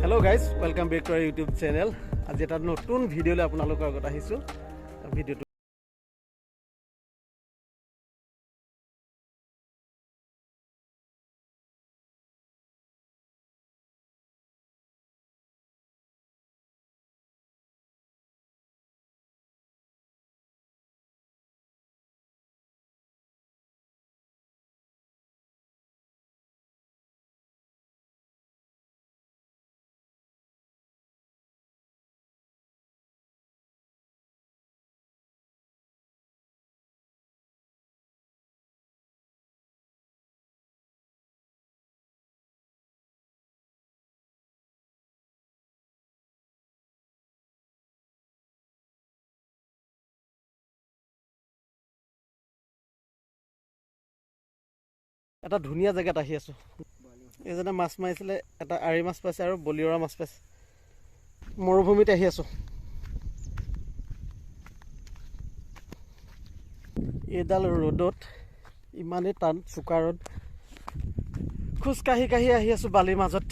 Hello guys, welcome back to our YouTube channel. আজি এটা নতুন ভিডিঅ'লৈ আপোনালোকৰ আগত আহিছোঁ। ভিডিঅ'টো এটা ধুনীয়া জেগাত আহি আছোঁ। এজনে মাছ মাৰিছিলে, এটা আৰি মাছ পাইছে আৰু বলিয়ৰা মাছ পাইছে। মৰুভূমিত আহি আছোঁ। এইডাল ৰ'দত ইমানেই টান চোকা ৰ'দ, খোজকাঢ়ি কাঢ়ি আহি আছোঁ বালিৰ মাজত।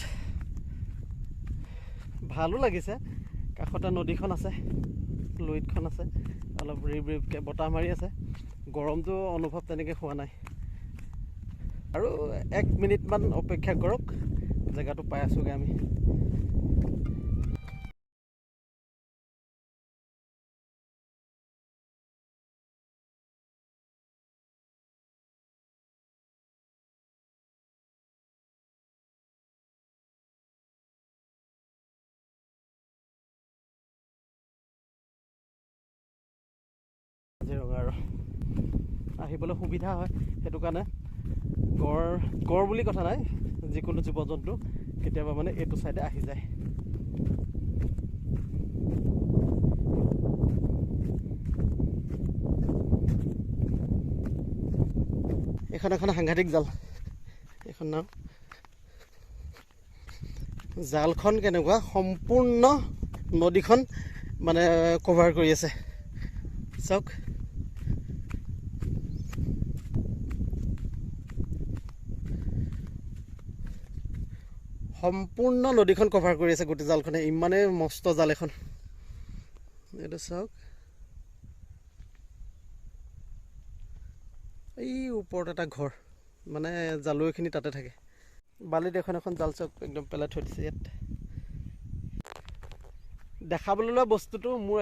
ভালো লাগিছে, কাষতে নদীখন আছে, লুইতখন আছে, অলপ ৰিব ৰিবকৈ বতাহ মাৰি আছে। গৰমটো অনুভৱ তেনেকৈ হোৱা নাই। আৰু 1 মিনিটমান অপেক্ষা কৰক, জেগাটো পাই আছোঁগৈ আমি। কাজিৰঙা আৰু আহিবলৈ সুবিধা হয়, সেইটো কাৰণে গড় বুলি কথা নাই, যিকোনো জীৱ জন্তু কেতিয়াবা মানে এইটো চাইডে আহি যায়। এখন সাংঘাতিক জাল, এখন নাও। জালখন কেনেকুৱা, সম্পূৰ্ণ নদীখন মানে কভাৰ কৰি আছে। চাওক, সম্পূৰ্ণ নদীখন কভাৰ কৰি আছে গোটেই জালখনে। ইমানেই মস্ত জাল এখন। এইটো চাওক, এই ওপৰত এটা ঘৰ, মানে জালুৱৈখিনি তাতে থাকে। বালিত এখন জাল চাওক, একদম পেলাই থৈ দিছে ইয়াত। দেখাবলৈ লোৱা বস্তুটো মোৰ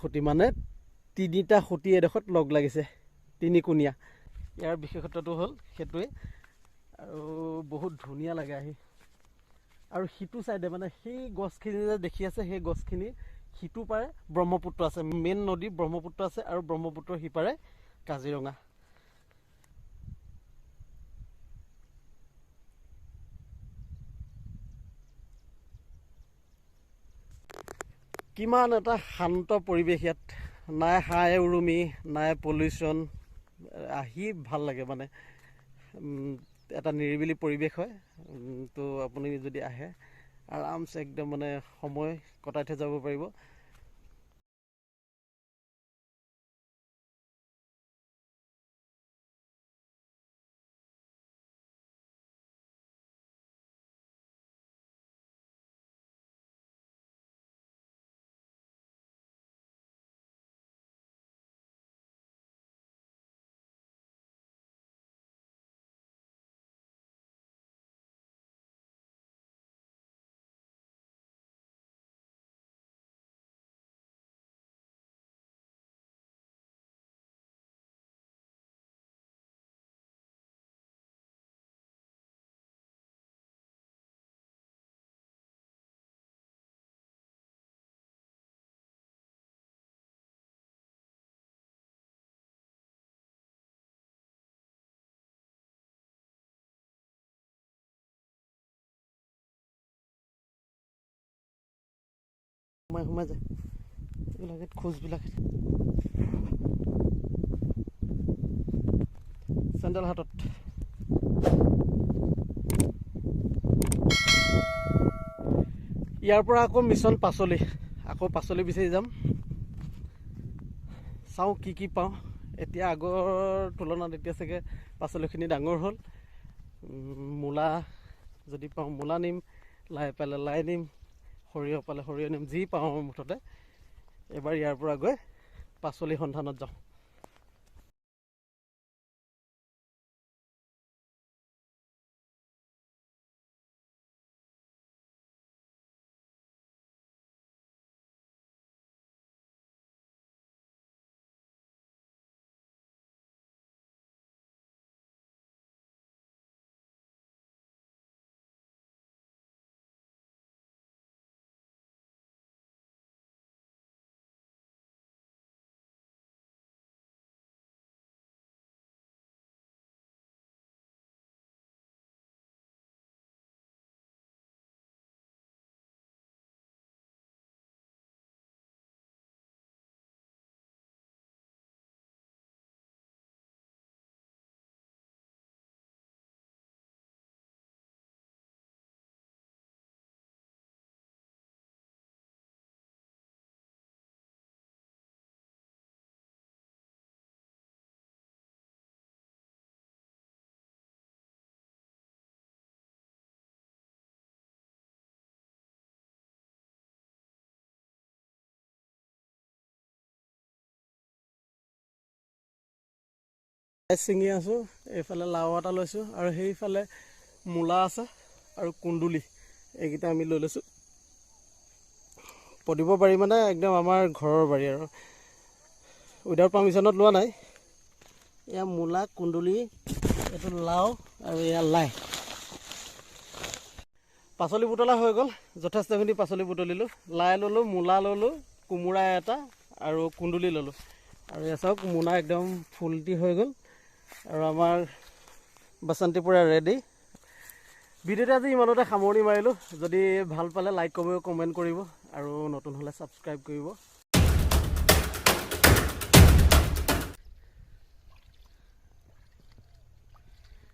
খুঁটি, মানে 3টা খুঁটি এডোখৰত লগ লাগিছে, 3কোণীয়া। ইয়াৰ বিশেষত্বটো হ'ল সেইটোৱে। আৰু বহুত ধুনীয়া লাগে আহি। আৰু সিটো চাইডে মানে সেই গছখিনি যে দেখি আছে, সেই গছখিনি সিটো পাৰে ব্ৰহ্মপুত্ৰ আছে, মেইন নদী ব্ৰহ্মপুত্ৰ আছে, আৰু ব্ৰহ্মপুত্ৰৰ সিপাৰে কাজিৰঙা। কিমান এটা শান্ত পৰিৱেশ ইয়াত, নাই হাই উৰুমি, নাই পলিউশ্যন। আহি ভাল লাগে মানে, এটা নিৰিবিলি পৰিৱেশ হয়। তো আপুনি যদি আহে, আৰামছে একদম মানে সময় কটাই থৈ যাব পাৰিব। সোমাই যায় এইবিলাকে খোজবিলাক চেণ্ডেল হাতত ইয়াৰ পৰা আকৌ মিছন পাচলি আকৌ পাচলি বিচাৰি যাম চাওঁ কি পাওঁ এতিয়া আগৰ তুলনাত এতিয়া চাগে পাচলিখিনি ডাঙৰ হ'ল মূলা যদি পাওঁ মূলা নিম লাই পালে লাই নিম সৰিয়হ পালে সৰিয়হ নিম যি পাওঁ মুঠতে এবাৰ ইয়াৰ পৰা গৈ পাচলি সন্ধানত যাওঁ ছিঙি আছোঁ এইফালে লাও এটা লৈছোঁ আৰু সেইফালে মূলা আছে আৰু কুন্দুলি এইকেইটা আমি লৈ লৈছোঁ পদিব বাৰী মানে একদম আমাৰ ঘৰৰ বাৰী আৰু উইদাউট পাৰ্মিশ্যনত লোৱা নাই এয়া মূলা কুন্দুলি এইটো লাও আৰু এয়া লাই পাচলি বুটলা হৈ গ'ল যথেষ্টখিনি পাচলি বুটলিলোঁ লাই ল'লোঁ মূলা ল'লোঁ কোমোৰা এটা আৰু কুন্দুলি ল'লোঁ আৰু এয়া চাওক মোনা একদম ফুলটি হৈ গ'ল আৰু আমাৰ বাচন্তি পূৰা ৰেডি ভিডিঅ'টো আজি ইমানতে সামৰণি মাৰিলোঁ যদি ভাল পালে লাইক কৰিব কমেণ্ট কৰিব আৰু নতুন হ'লে ছাবস্ক্ৰাইব কৰিব